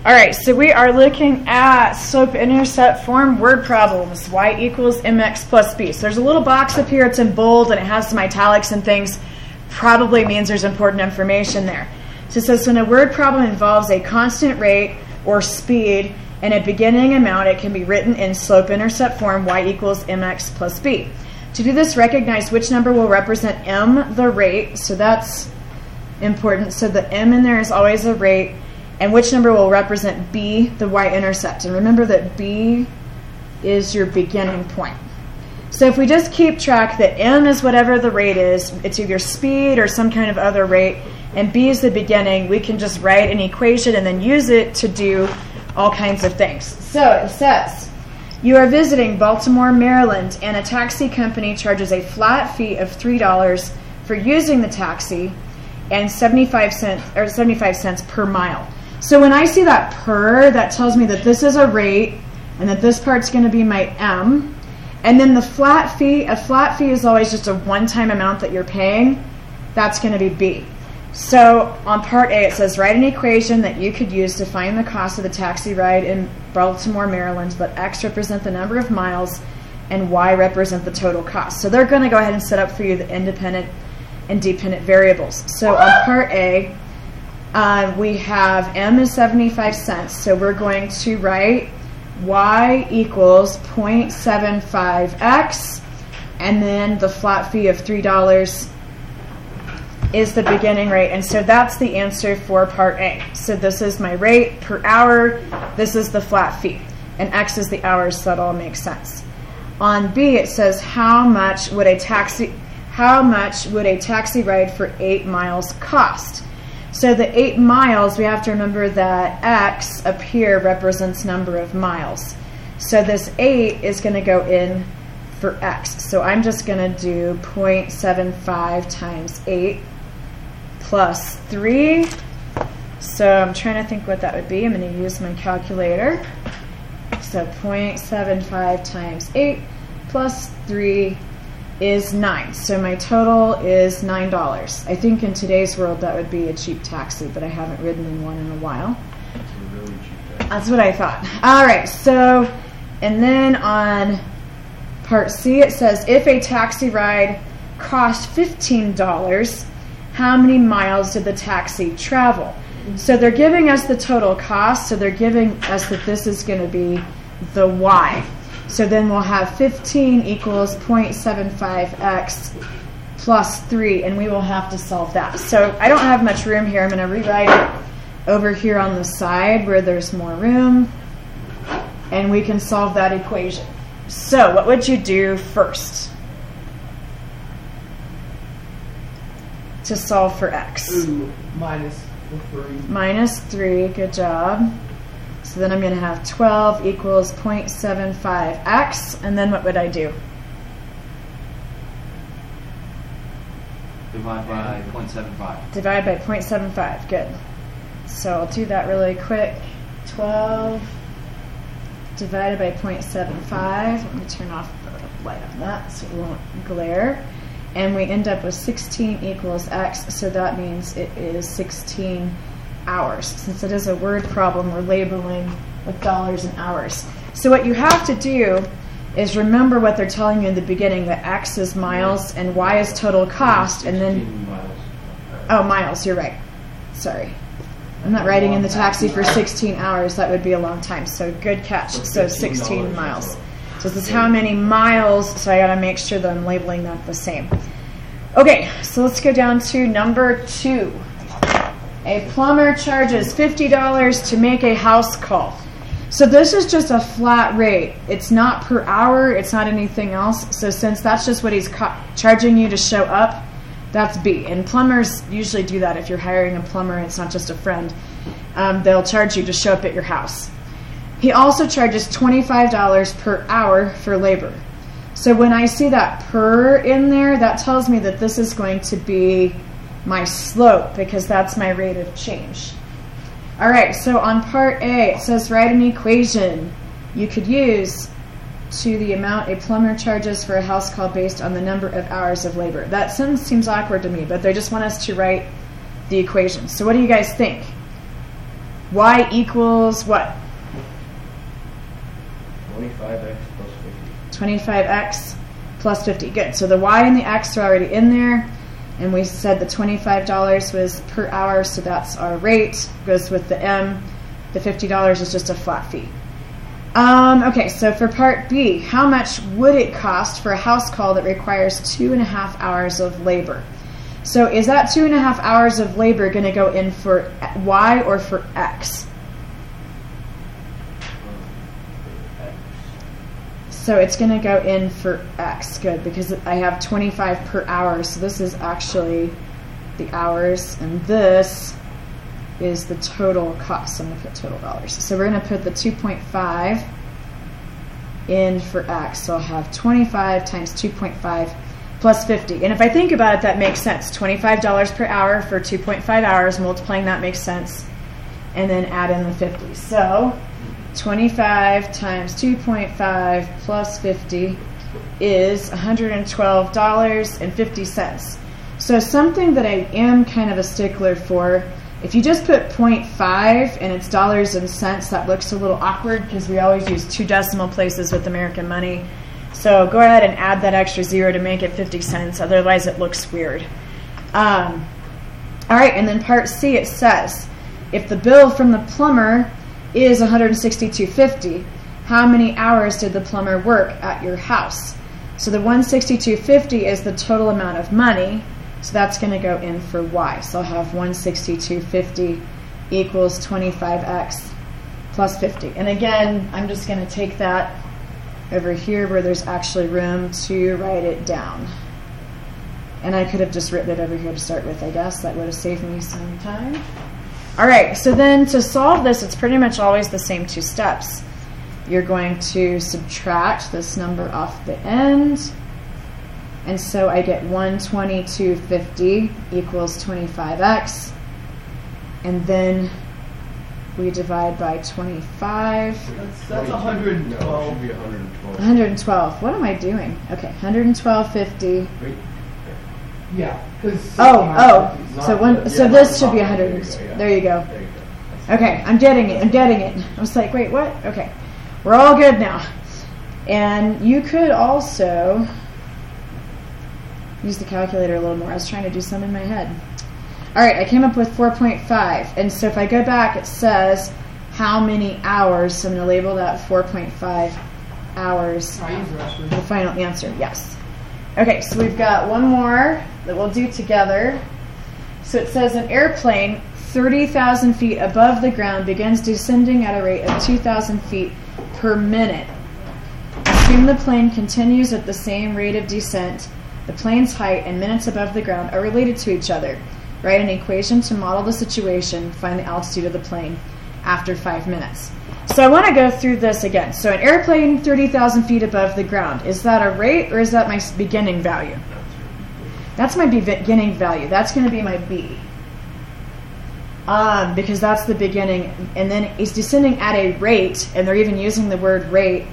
All right, so we are looking at slope-intercept form word problems, y equals mx plus b. So there's a little box up here, it's in bold, and it has some italics and things. Probably means there's important information there. So it says when a word problem involves a constant rate or speed and a beginning amount, it can be written in slope-intercept form, y equals mx plus b. To do this, recognize which number will represent m, the rate, so that's important. So the m in there is always a rate, and which number will represent b, the y-intercept. And remember that b is your beginning point. So if we just keep track that m is whatever the rate is, it's either speed or some kind of other rate, and b is the beginning, we can just write an equation and then use it to do all kinds of things. So it says, you are visiting Baltimore, Maryland, and a taxi company charges a flat fee of $3 for using the taxi and 75 cents per mile. So when I see that per, that tells me that this is a rate and that this part's going to be my m. And then the flat fee, a flat fee is always just a one-time amount that you're paying. That's going to be b. So on part A, it says, write an equation that you could use to find the cost of the taxi ride in Baltimore, Maryland. Let x represent the number of miles and y represent the total cost. So they're going to go ahead and set up for you the independent and dependent variables. So on part A, we have m is 75 cents. So we're going to write y equals 0.75x, and then the flat fee of $3 is the beginning rate. And so that's the answer for part A. So this is my rate per hour. This is the flat fee. And x is the hours, so that all makes sense. On B, it says, how much would a taxi ride for 8 miles cost? So the 8 miles, we have to remember that x up here represents number of miles. So this 8 is going to go in for x. So I'm just going to do 0.75 times 8 plus 3. So I'm trying to think what that would be. I'm going to use my calculator. So 0.75 times 8 plus 3 is 9. So my total is $9. I think in today's world that would be a cheap taxi, but I haven't ridden in one in a while. That's a really cheap taxi. That's what I thought. All right, so, and then on part C it says, if a taxi ride cost $15, how many miles did the taxi travel? So they're giving us the total cost, so they're giving us that this is going to be the y. So then we'll have 15 equals 0.75x plus 3, and we will have to solve that. So I don't have much room here. I'm going to rewrite it over here on the side where there's more room, and we can solve that equation. So what would you do first to solve for x? Ooh, minus 3. Minus 3, good job. So then I'm going to have 12 equals 0.75x, and then what would I do? Divide by 0.75. Divide by 0.75, good. So I'll do that really quick. 12 divided by 0.75. Let me turn off the light on that so it won't glare. And we end up with 16 equals x, so that means it is 16 hours. Since it is a word problem, we're labeling with dollars and hours. So what you have to do is remember what they're telling you in the beginning, that x is miles and y is total cost, and then miles, you're right. Sorry. I'm not riding in the taxi for 16 hours. That would be a long time. So good catch. So 16 miles. So this is how many miles, so I got to make sure that I'm labeling that the same. Okay, so let's go down to number 2. A plumber charges $50 to make a house call. So this is just a flat rate. It's not per hour. It's not anything else. So since that's just what he's charging you to show up, that's B. And plumbers usually do that. If you're hiring a plumber, it's not just a friend. They'll charge you to show up at your house. He also charges $25 per hour for labor. So when I see that per in there, that tells me that this is going to be my slope, because that's my rate of change. All right, so on part A, it says write an equation you could use to the amount a plumber charges for a house call based on the number of hours of labor. That sentence seems awkward to me, but they just want us to write the equation. So what do you guys think? y equals what? 25x plus 50. 25x plus 50. Good. So the y and the x are already in there. And we said the $25 was per hour, so that's our rate. Goes with the M. The $50 is just a flat fee. Okay, so for part B, how much would it cost for a house call that requires 2.5 hours of labor? So is that 2.5 hours of labor going to go in for Y or for X? So it's going to go in for X. Good, because I have 25 per hour. So this is actually the hours, and this is the total cost. I'm going to put total dollars. So we're going to put the 2.5 in for X. So I'll have 25 times 2.5 plus 50. And if I think about it, that makes sense. $25 per hour for 2.5 hours. Multiplying that makes sense. And then add in the 50. So 25 times 2.5 plus 50 is $112.50. So something that I am kind of a stickler for, if you just put 0.5 and it's dollars and cents, that looks a little awkward because we always use 2 decimal places with American money. So go ahead and add that extra 0 to make it 50 cents. Otherwise, it looks weird. All right, and then part C, it says, if the bill from the plumber is $162.50, how many hours did the plumber work at your house? So the $162.50 is the total amount of money. So that's going to go in for Y. So I'll have $162.50 equals 25x plus 50. And again, I'm just going to take that over here where there's actually room to write it down. And I could have just written it over here to start with, I guess. That would have saved me some time. All right, so then to solve this, it's pretty much always the same 2 steps. You're going to subtract this number off the end. And so I get 122.50 equals 25x. And then we divide by 25. That's 112. No, it should be 112. 112. What am I doing? Okay, 112.50. Wait. Yeah. So this should be 100. There you go. There you go. Okay, I'm getting it. I was like, wait, what? Okay, we're all good now. And you could also use the calculator a little more. I was trying to do some in my head. All right, I came up with 4.5. And so if I go back, it says how many hours. So I'm going to label that 4.5 hours for the final answer. Yes. Okay, so we've got one more that we'll do together. So it says an airplane 30,000 feet above the ground begins descending at a rate of 2,000 feet per minute. Assume the plane continues at the same rate of descent. The plane's height and minutes above the ground are related to each other. Write an equation to model the situation. Find the altitude of the plane after 5 minutes. So I want to go through this again. So an airplane 30,000 feet above the ground. Is that a rate or is that my beginning value? That's my beginning value. That's going to be my B. Because that's the beginning. And then it's descending at a rate, and they're even using the word rate,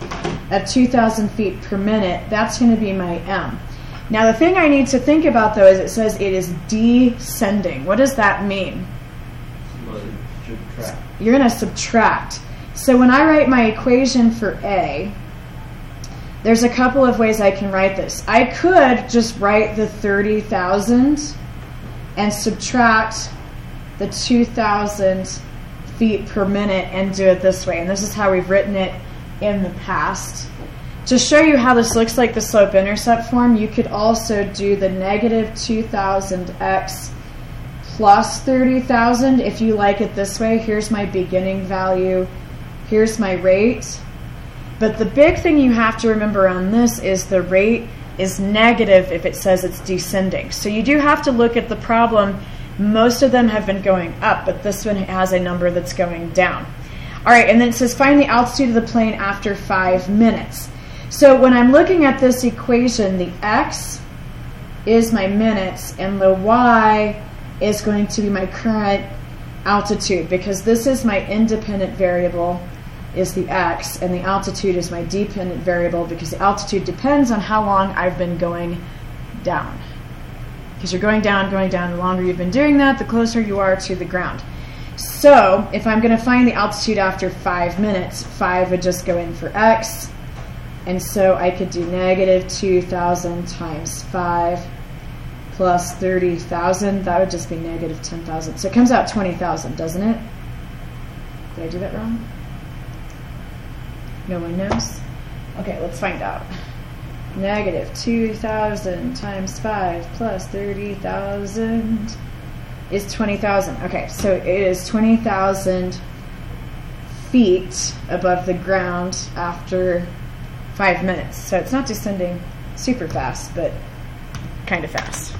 at 2,000 feet per minute. That's going to be my M. Now the thing I need to think about though is it says it is descending. What does that mean? Subtract. You're going to subtract. So when I write my equation for A, there's a couple of ways I can write this. I could just write the 30,000 and subtract the 2,000 feet per minute and do it this way. And this is how we've written it in the past. To show you how this looks like the slope-intercept form, you could also do the negative 2,000x plus 30,000 if you like it this way. Here's my beginning value. Here's my rate. But the big thing you have to remember on this is the rate is negative if it says it's descending. So you do have to look at the problem. Most of them have been going up, but this one has a number that's going down. All right, and then it says find the altitude of the plane after 5 minutes. So when I'm looking at this equation, the x is my minutes and the y is going to be my current altitude, because this is my independent variable is the x, and the altitude is my dependent variable because the altitude depends on how long I've been going down. Because you're going down, the longer you've been doing that, the closer you are to the ground. So if I'm going to find the altitude after 5 minutes, 5 would just go in for x. And so I could do negative 2,000 times 5 plus 30,000. That would just be negative 10,000. So it comes out 20,000, doesn't it? Did I do that wrong? No one knows? Okay, let's find out. Negative 2,000 times 5 plus 30,000 is 20,000. Okay, so it is 20,000 feet above the ground after 5 minutes. So it's not descending super fast, but kind of fast.